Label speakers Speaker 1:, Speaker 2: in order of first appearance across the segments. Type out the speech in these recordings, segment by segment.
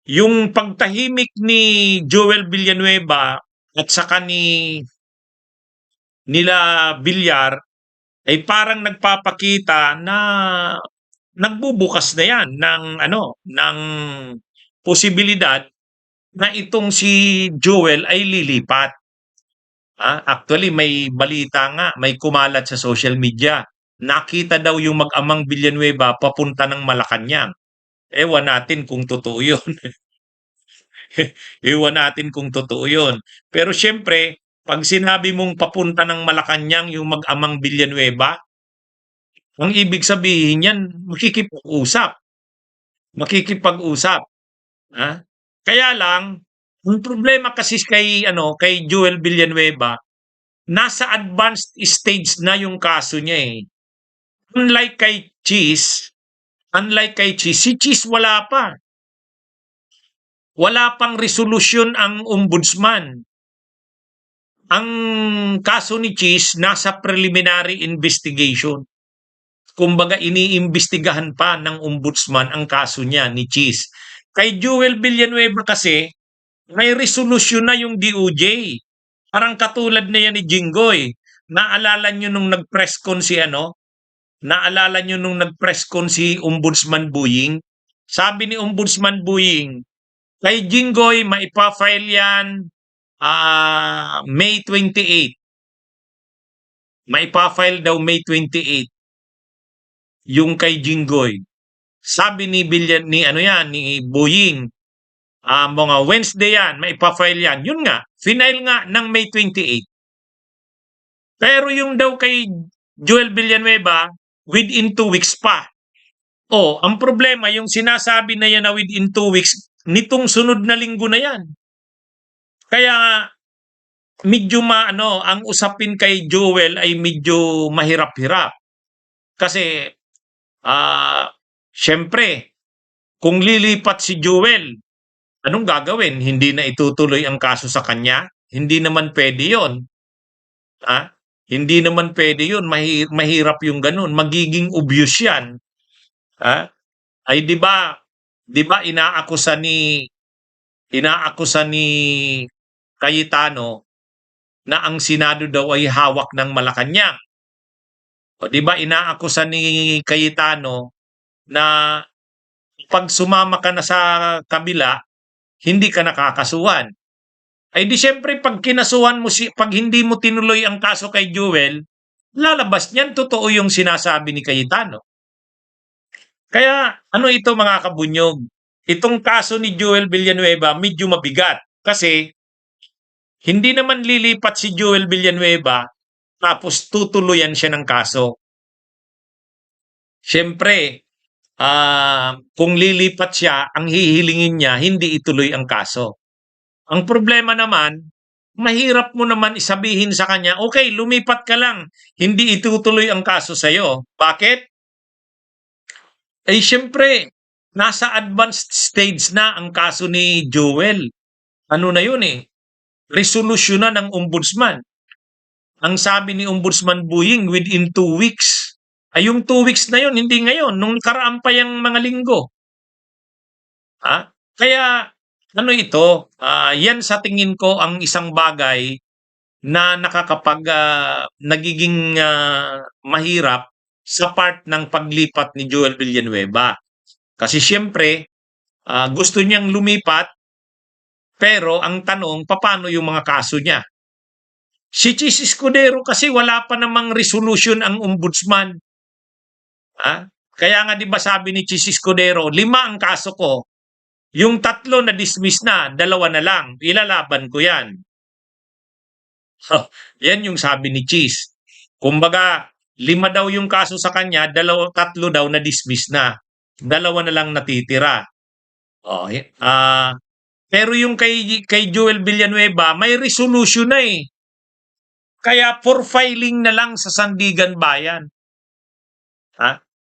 Speaker 1: Yung pagtahimik ni Joel Villanueva at saka nila Villar ay parang nagpapakita na nagbubukas na yan ng posibilidad na itong si Joel ay lilipat. Actually may balita nga, may kumalat sa social media. Nakita daw yung mag-amang Villanueva papunta ng Malacanang. Ewan natin kung totoo yun. Ewan natin kung totoo yun. Pero siyempre, pag sinabi mong papunta ng Malacanang yung mag-amang Villanueva, ang ibig sabihin yan, makikipag-usap. Makikipag-usap. Ha? Kaya lang, ang problema kasi kay Joel Villanueva, nasa advanced stage na yung kaso niya eh. Unlike kay Cheese, si Cheese wala pa. Wala pang resolusyon ang ombudsman. Ang kaso ni Cheese nasa preliminary investigation. Kumbaga iniimbestigahan pa ng ombudsman ang kaso niya ni Cheese. Kay Joel Villanueva kasi may resolusyon na yung DOJ. Parang katulad na yan ni Jinggoy. Naalala nyo nung nag-press con si Naalala nyo nung nag-press con si Ombudsman Buying? Sabi ni Ombudsman Buying, kay Jinggoy maipa-file yan May 28. Maipa-file daw May 28 yung kay Jinggoy. Sabi ni ni Buying, mga Wednesday yan, maipa-file yan. Yun nga, final nga ng May 28. Pero yung daw kay Joel Villanueva, within 2 weeks pa. Ang problema, yung sinasabi na yan na within 2 weeks, nitong sunod na linggo na yan. Kaya medyo ang usapin kay Joel ay medyo mahirap-hirap. Kasi, syempre, kung lilipat si Joel, anong gagawin? Hindi na itutuloy ang kaso sa kanya? Hindi naman pwede yun. Hindi naman pwede yun. Mahirap yung ganun. Magiging obvious yan. Ay di ba inaakusa ni Cayetano na ang Senado daw ay hawak ng Malacanang. O di ba inaakusa ni Cayetano na pag sumama ka na sa kabila, hindi ka nakakasuhan. Ay di syempre pag kinasuhan mo pag hindi mo tinuloy ang kaso kay Joel, lalabas niyan totoo yung sinasabi ni Cayetano. Kaya ito mga kabunyog, itong kaso ni Joel Villanueva medyo mabigat kasi hindi naman lilipat si Joel Villanueva tapos tutuluyan siya ng kaso. Siyempre, kung lilipat siya, ang hihilingin niya hindi ituloy ang kaso. Ang problema naman, mahirap mo naman isabihin sa kanya, okay, lumipat ka lang, hindi itutuloy ang kaso sa'yo. Bakit? Siyempre, nasa advanced stage na ang kaso ni Joel. Ano na yun eh, resolusyon na ng ombudsman. Ang sabi ni Ombudsman Buying, within 2 weeks. Ay yung 2 weeks na yun, hindi ngayon, nung karaan pa yung mga linggo. Kaya, ito, yan sa tingin ko ang isang bagay na nagiging mahirap sa part ng paglipat ni Joel Villanueva. Kasi siyempre, gusto niyang lumipat, pero ang tanong, paano yung mga kaso niya? Si Chis Escudero kasi wala pa namang resolution ang ombudsman. Kaya nga 'di ba sabi ni Chis Escudero, 5 ang kaso ko. Yung 3 na dismiss na, 2 na lang. Ilalaban ko 'yan. Yan yung sabi ni Chis. Kumbaga, 5 daw yung kaso sa kanya, 3 daw na dismiss na. 2 na lang natitira. Pero yung kay Joel Villanueva, may resolution na eh. Kaya for filing na lang sa Sandigan Bayan.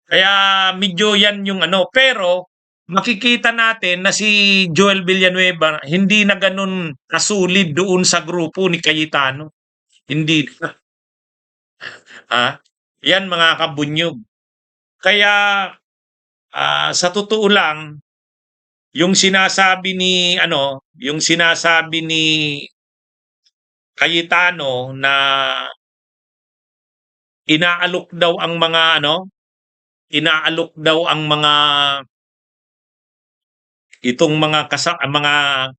Speaker 1: Kaya medyo yan yung pero makikita natin na si Joel Villanueva hindi na ganun kasulid doon sa grupo ni Cayetano. Hindi na. Yan mga kabunyog. Kaya sa totoo lang, yung sinasabi ni yung sinasabi ni Cayetano na inaalok daw ang mga inaalok daw ang mga itong mga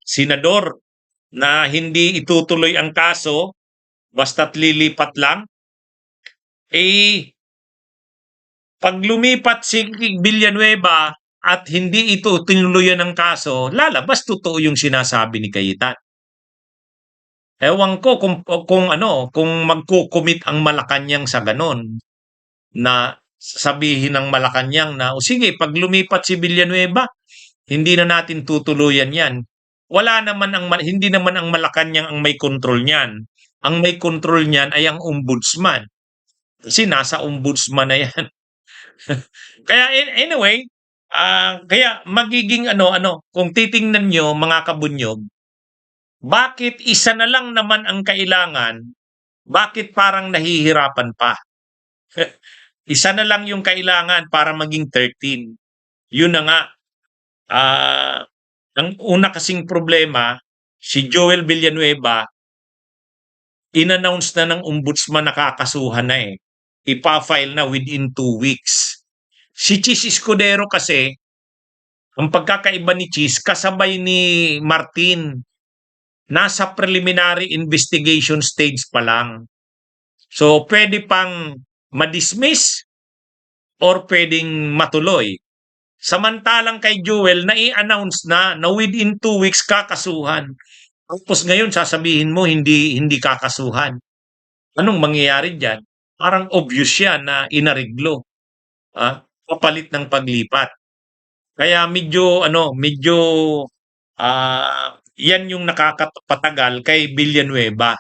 Speaker 1: senador na hindi itutuloy ang kaso basta't lilipat lang. Eh, pag lumipat si Villanueva at hindi ito tinuluyan ng kaso, lalabas totoo yung sinasabi ni Cayetano. Ewan ko kung magko-commit ang Malacanang sa ganon na sabihin ng Malacanang na o sige pag lumipat si Villanueva, hindi na natin tutuluyan 'yan. Hindi naman ang Malacanang ang may control niyan. Ang may control niyan ay ang ombudsman. Kasi nasa ombudsman na 'yan. Kaya anyway, kaya magiging kung titingnan niyo mga kabunyog, bakit isa na lang naman ang kailangan, bakit parang nahihirapan pa? Isa na lang yung kailangan para maging 13. Yun na nga, ang una kasing problema, si Joel Villanueva, in-announce na ng ombudsman na kakasuhan na eh. Ipa-file na within 2 weeks. Si Chis Escudero kasi, ang pagkakaiba ni Chis, kasabay ni Martin, nasa preliminary investigation stage pa lang. So, pwede pang ma-dismiss or pwedeng matuloy. Samantalang kay Joel, na-i-announce na within 2 weeks kakasuhan. Tapos ngayon, sasabihin mo, hindi kakasuhan. Anong mangyayari dyan? Parang obvious yan na inariglo. Papalit ng paglipat. Kaya medyo yan yung nakakapatagal kay Villanueva.